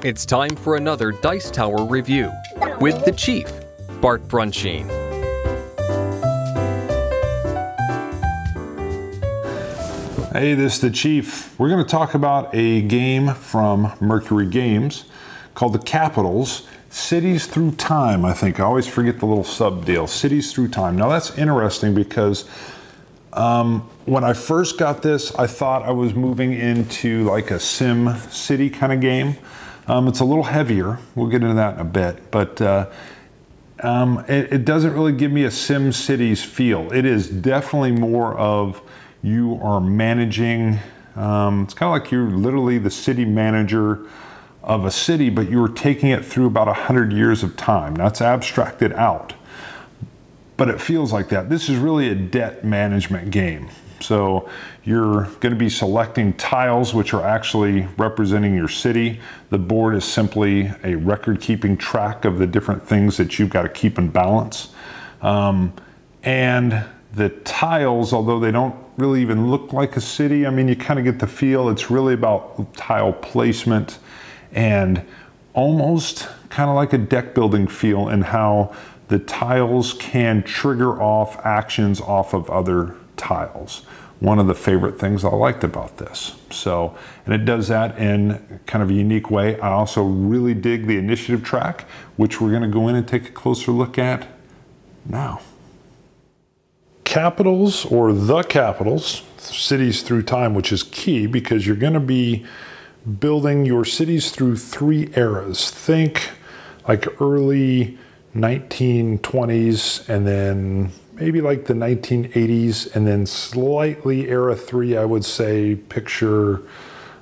It's time for another Dice Tower review with the Chief, Bart Brunsheen. Hey, this is the Chief. We're going to talk about a game from Mercury Games called The Capitals, Cities Through Time, I think. I always forget the little sub deal, Cities Through Time. Now that's interesting because when I first got this, I thought I was moving into like a Sim City kind of game. It's a little heavier. We'll get into that in a bit, but it doesn't really give me a Sim Cities feel. It is definitely more of you are managing, it's kind of like you're literally the city manager of a city, but you're taking it through about 100 years of time. Now it's abstracted out, but it feels like that. This is really a debt management game. So you're going to be selecting tiles which are actually representing your city. The board is simply a record-keeping track of the different things that you've got to keep in balance. And the tiles, although they don't really even look like a city, I mean, you kind of get the feel it's really about tile placement and almost kind of like a deck building feel in how the tiles can trigger off actions off of other tiles. One of the favorite things I liked about this. So, and it does that in kind of a unique way. I also really dig the initiative track, which we're going to go in and take a closer look at now. Capitals, or the Capitals, Cities Through Time, which is key because you're going to be building your cities through 3 eras. Think like early 1920s and then maybe like the 1980s and then slightly era 3, I would say, picture,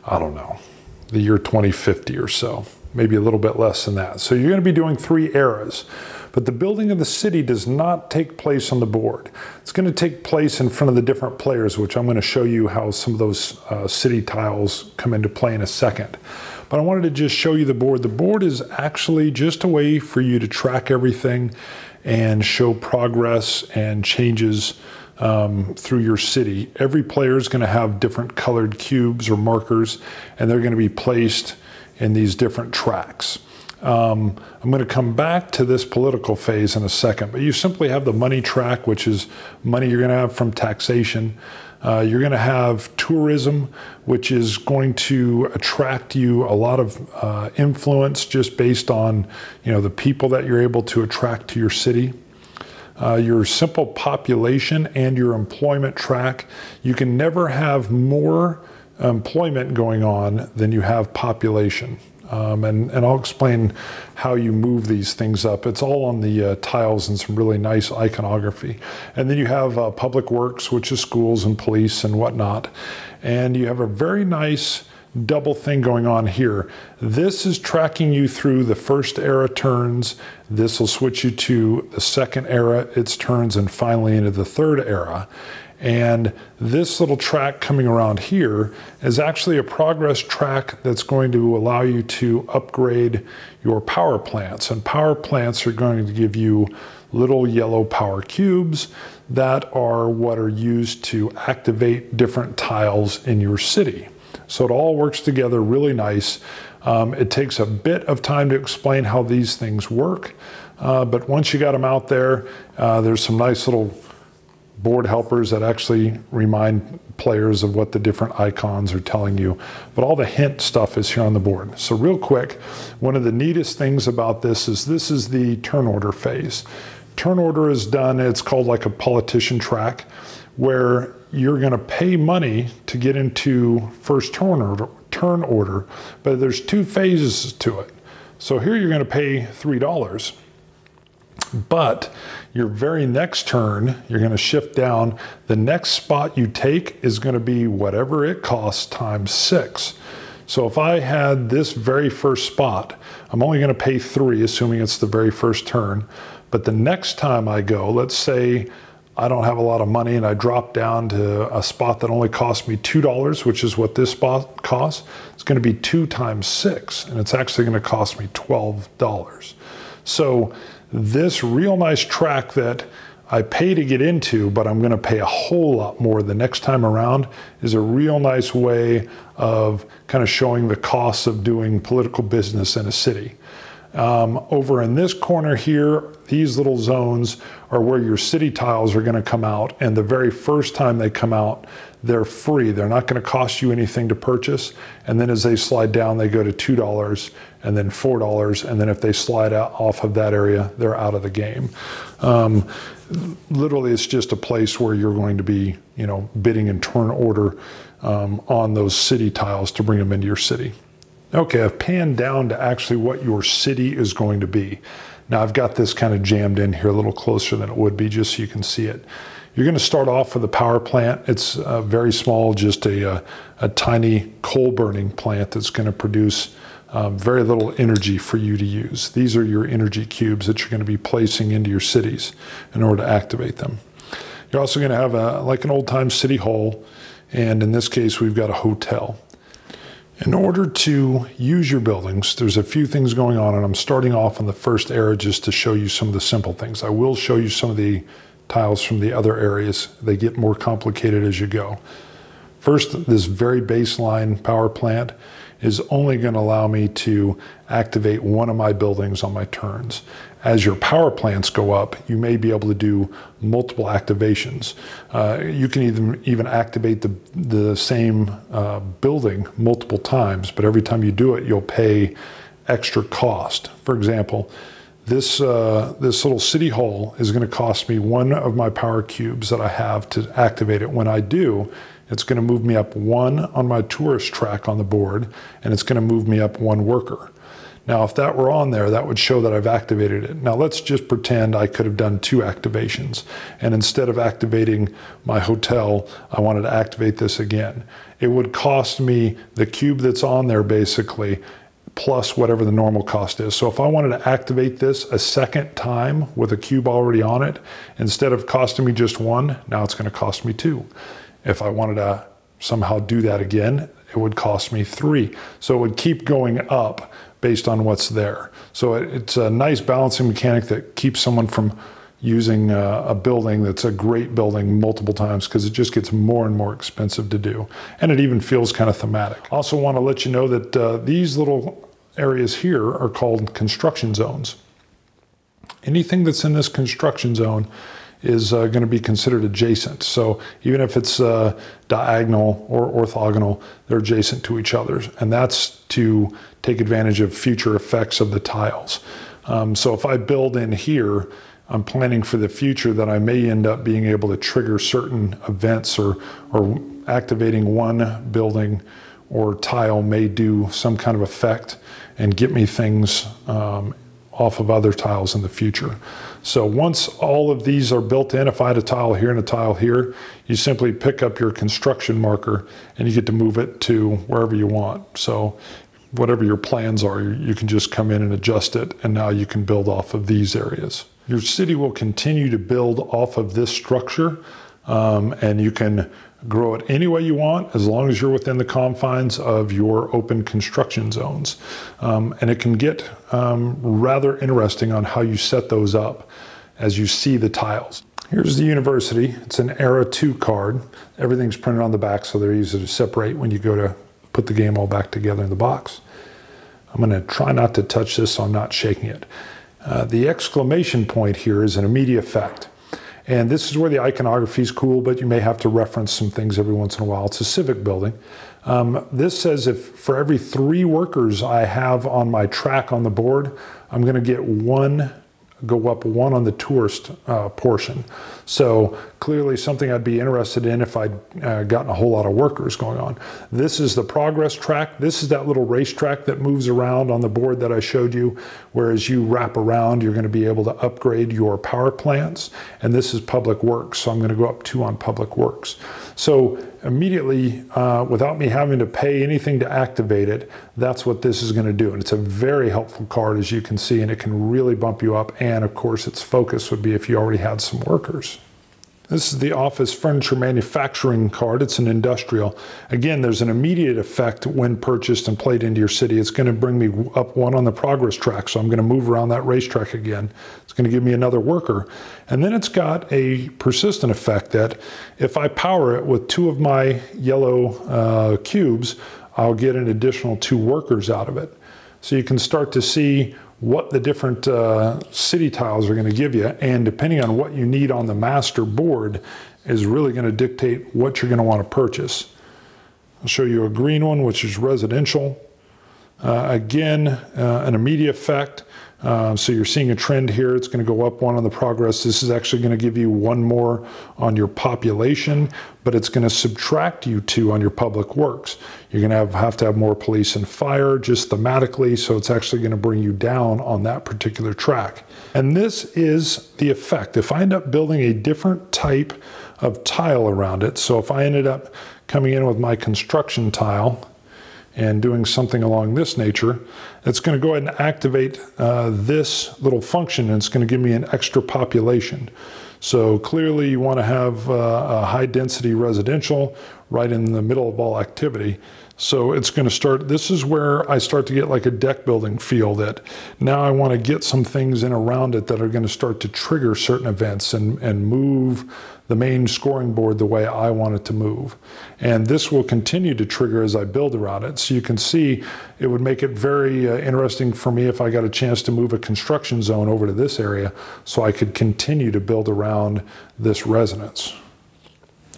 I don't know, the year 2050 or so, maybe a little bit less than that. So you're going to be doing 3 eras. But the building of the city does not take place on the board. It's going to take place in front of the different players, which I'm going to show you how some of those city tiles come into play in a second. But I wanted to just show you the board. The board is actually just a way for you to track everything and show progress and changes through your city. Every player is going to have different colored cubes or markers, and they're going to be placed in these different tracks. I'm going to come back to this political phase in a second, but you simply have the money track, which is money you're going to have from taxation. You're going to have tourism, which is going to attract you a lot of influence just based on, you know, the people that you're able to attract to your city. Your simple population and your employment track. You can never have more employment going on than you have population. And I'll explain how you move these things up. It's all on the tiles and some really nice iconography. And then you have public works, which is schools and police and whatnot. And you have a very nice double thing going on here. This is tracking you through the first era turns. This will switch you to the second era, its turns, and finally into the third era. And this little track coming around here is actually a progress track that's going to allow you to upgrade your power plants. And power plants are going to give you little yellow power cubes that are what are used to activate different tiles in your city. So it all works together really nice. It takes a bit of time to explain how these things work, but once you got them out there, there's some nice little board helpers that actually remind players of what the different icons are telling you. But all the hint stuff is here on the board. So real quick, one of the neatest things about this is the turn order phase. Turn order is done, it's called like a politician track, where you're going to pay money to get into first turn order, but there's 2 phases to it. So here you're going to pay $3. But your very next turn, you're going to shift down. The next spot you take is going to be whatever it costs times 6. So if I had this very first spot, I'm only going to pay 3, assuming it's the very first turn. But the next time I go, let's say I don't have a lot of money and I drop down to a spot that only cost me $2, which is what this spot costs. It's going to be 2 times 6, and it's actually going to cost me $12. So this real nice track that I pay to get into, but I'm going to pay a whole lot more the next time around, is a real nice way of kind of showing the costs of doing political business in a city. Over in this corner here, these little zones are where your city tiles are going to come out, and the very first time they come out, they're free. They're not going to cost you anything to purchase, and then as they slide down, they go to $2 and then $4, and then if they slide out off of that area, they're out of the game. Literally, it's just a place where you're going to be, you know, bidding in turn order on those city tiles to bring them into your city. Okay, I've panned down to actually what your city is going to be. Now I've got this kind of jammed in here a little closer than it would be, just so you can see it. You're going to start off with a power plant. It's very small, just a tiny coal burning plant that's going to produce very little energy for you to use. These are your energy cubes that you're going to be placing into your cities in order to activate them. You're also going to have like an old-time city hall, and in this case we've got a hotel. In order to use your buildings, there's a few things going on, and I'm starting off on the first area just to show you some of the simple things. I will show you some of the tiles from the other areas. They get more complicated as you go. First, this very baseline power plant is only going to allow me to activate one of my buildings on my turns. As your power plants go up, you may be able to do multiple activations. You can even activate the same building multiple times, but every time you do it, you'll pay extra cost. For example, this little city hall is going to cost me one of my power cubes that I have to activate it. When I do, it's going to move me up one on my tourist track on the board, and it's going to move me up one worker. Now, if that were on there, that would show that I've activated it. Now, let's just pretend I could have done 2 activations, and instead of activating my hotel, I wanted to activate this again. It would cost me the cube that's on there, basically, plus whatever the normal cost is. So if I wanted to activate this a second time with a cube already on it, instead of costing me just 1, now it's going to cost me 2. If I wanted to somehow do that again, it would cost me 3. So it would keep going up based on what's there. So it's a nice balancing mechanic that keeps someone from using a building that's a great building multiple times, because it just gets more and more expensive to do. And it even feels kind of thematic. Also want to let you know that these little areas here are called construction zones. Anything that's in this construction zone is going to be considered adjacent. So even if it's diagonal or orthogonal, they're adjacent to each other. And that's to take advantage of future effects of the tiles. So if I build in here, I'm planning for the future that I may end up being able to trigger certain events, or activating one building or tile may do some kind of effect and get me things off of other tiles in the future. So once all of these are built in, if I had a tile here and a tile here, you simply pick up your construction marker and you get to move it to wherever you want. So whatever your plans are, you can just come in and adjust it, and now you can build off of these areas. Your city will continue to build off of this structure, and you can grow it any way you want, as long as you're within the confines of your open construction zones. And it can get rather interesting on how you set those up as you see the tiles. Here's the university. It's an Era 2 card. Everything's printed on the back, so they're easy to separate when you go to put the game all back together in the box. I'm going to try not to touch this so I'm not shaking it. The exclamation point here is an immediate effect. And this is where the iconography is cool, but you may have to reference some things every once in a while. It's a civic building. This says if for every 3 workers I have on my track on the board, I'm going to get go up 1 on the tourist portion. So clearly something I'd be interested in if I'd gotten a whole lot of workers going on. This is the progress track. This is that little racetrack that moves around on the board that I showed you, where as you wrap around, you're going to be able to upgrade your power plants. And this is public works, so I'm going to go up 2 on public works. So immediately, without me having to pay anything to activate it, that's what this is going to do. And it's a very helpful card, as you can see, and it can really bump you up. And of course, its focus would be if you already had some workers. This is the office furniture manufacturing card. It's an industrial. Again, there's an immediate effect when purchased and played into your city. It's going to bring me up one on the progress track, so I'm going to move around that racetrack again. It's going to give me another worker. And then it's got a persistent effect that if I power it with 2 of my yellow cubes, I'll get an additional 2 workers out of it. So you can start to see what the different city tiles are going to give you, and depending on what you need on the master board is really going to dictate what you're going to want to purchase. I'll show you a green one, which is residential. Again, an immediate effect. So you're seeing a trend here. It's going to go up 1 on the progress. This is actually going to give you 1 more on your population, but it's going to subtract you 2 on your public works. You're going to have to have more police and fire just thematically, so it's actually going to bring you down on that particular track. And this is the effect. If I end up building a different type of tile around it, so if I ended up coming in with my construction tile and doing something along this nature, it's going to go ahead and activate this little function, and it's going to give me an extra population. So clearly you want to have a high density residential right in the middle of all activity. So it's going to start, this is where I start to get like a deck building feel, that now I want to get some things in around it that are going to start to trigger certain events and move the main scoring board the way I want it to move. And this will continue to trigger as I build around it. So you can see it would make it very interesting for me if I got a chance to move a construction zone over to this area so I could continue to build around this residence.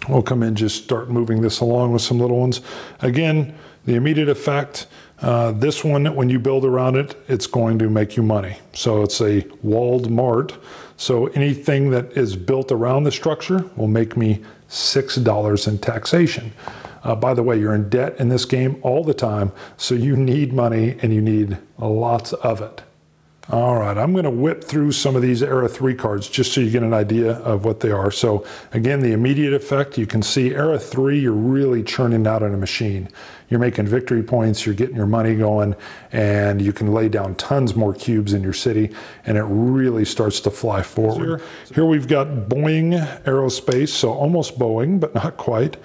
We'll come in, just start moving this along with some little ones. Again, the immediate effect, this one, when you build around it, it's going to make you money. So it's a walled mart. So anything that is built around the structure will make me $6 in taxation. By the way, you're in debt in this game all the time, so you need money and you need lots of it. All right, I'm going to whip through some of these Era 3 cards just so you get an idea of what they are. So again, the immediate effect, you can see Era 3, you're really churning out on a machine. You're making victory points, you're getting your money going, and you can lay down tons more cubes in your city, and it really starts to fly forward. Here we've got Boeing Aerospace, so almost Boeing, but not quite.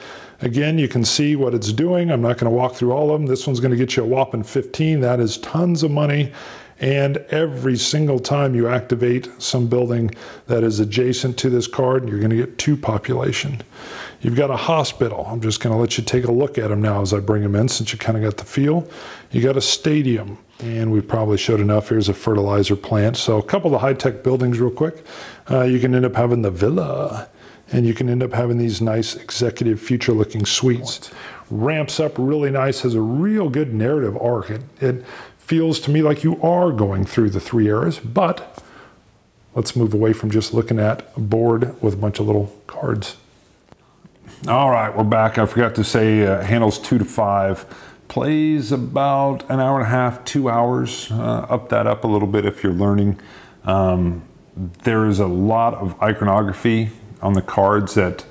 Again, you can see what it's doing. I'm not going to walk through all of them. This one's going to get you a whopping 15. That is tons of money. And every single time you activate some building that is adjacent to this card, you're going to get 2 population. You've got a hospital. I'm just going to let you take a look at them now as I bring them in, since you kind of got the feel. You got a stadium, and we probably showed enough. Here's a fertilizer plant. So a couple of the high-tech buildings real quick. You can end up having the villa, and you can end up having these nice executive future-looking suites. Ramps up really nice, has a real good narrative arc. It feels to me like you are going through the 3 eras, but let's move away from just looking at a board with a bunch of little cards. All right, we're back. I forgot to say handles 2 to 5. Plays about an hour and a half, 2 hours. Up that up a little bit if you're learning. There is a lot of iconography on the cards that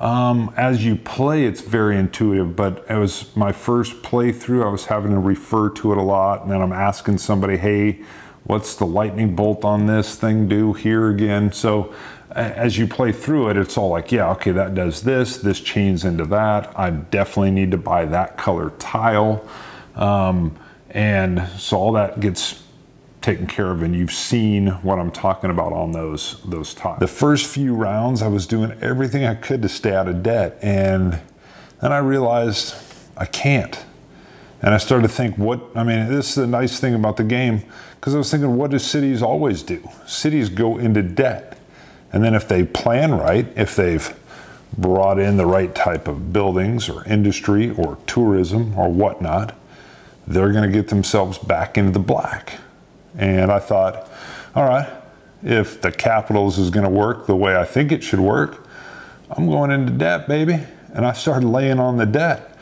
as you play, it's very intuitive, but it was my first playthrough. I was having to refer to it a lot, and then I'm asking somebody, hey, what's the lightning bolt on this thing do here again? So as you play through it, it's all like, yeah, okay, that does this, this chains into that. I definitely need to buy that color tile. And so all that gets taken care of, and you've seen what I'm talking about on those tiles. The first few rounds, I was doing everything I could to stay out of debt, and then I realized I can't. And I started to think, this is the nice thing about the game, because I was thinking, what do cities always do? Cities go into debt. And then if they plan right, if they've brought in the right type of buildings or industry or tourism or whatnot, they're going to get themselves back into the black. And I thought, all right, if the capitals is going to work the way I think it should work, I'm going into debt, baby. And I started laying on the debt.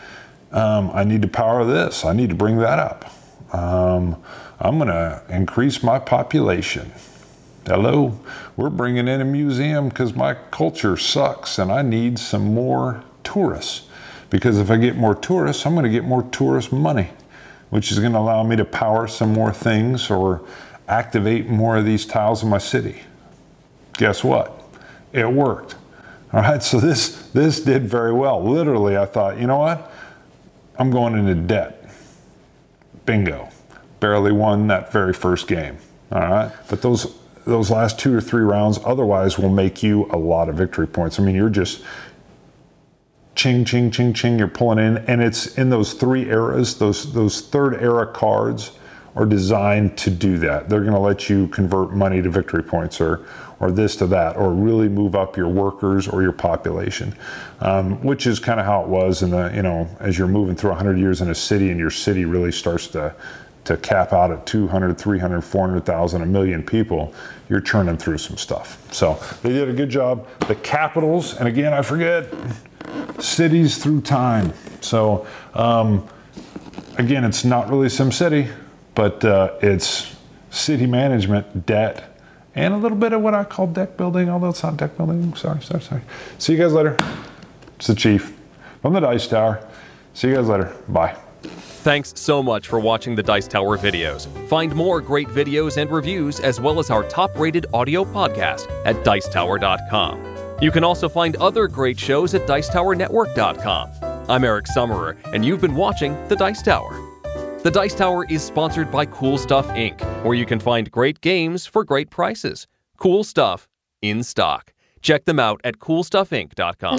I need to power this. I need to bring that up. I'm going to increase my population. Hello, we're bringing in a museum because my culture sucks and I need some more tourists. Because if I get more tourists, I'm going to get more tourist money, which is going to allow me to power some more things or activate more of these tiles in my city. Guess what? It worked. All right, so this did very well. Literally, I thought, you know what? I'm going into debt. Bingo. Barely won that very first game. All right, but those last 2 or 3 rounds otherwise will make you a lot of victory points. I mean, you're just ching, ching, ching, ching, you're pulling in, and it's in those 3 eras, those third era cards are designed to do that. They're gonna let you convert money to victory points or this to that, or really move up your workers or your population, which is kind of how it was in the, as you're moving through 100 years in a city and your city really starts to cap out at 200, 300, 400,000, a million people, you're churning through some stuff. So they did a good job. The capitals, and again, I forget, cities through time. So again, it's not really SimCity, but it's city management, debt, and a little bit of what I call deck building, although it's not deck building. Sorry. See you guys later. It's the Chief from the Dice Tower. See you guys later. Bye. Thanks so much for watching the Dice Tower videos. Find more great videos and reviews, as well as our top-rated audio podcast at Dicetower.com. You can also find other great shows at Dicetowernetwork.com. I'm Eric Summerer, and you've been watching The Dice Tower. The Dice Tower is sponsored by Cool Stuff Inc., where you can find great games for great prices. Cool stuff in stock. Check them out at CoolStuffInc.com.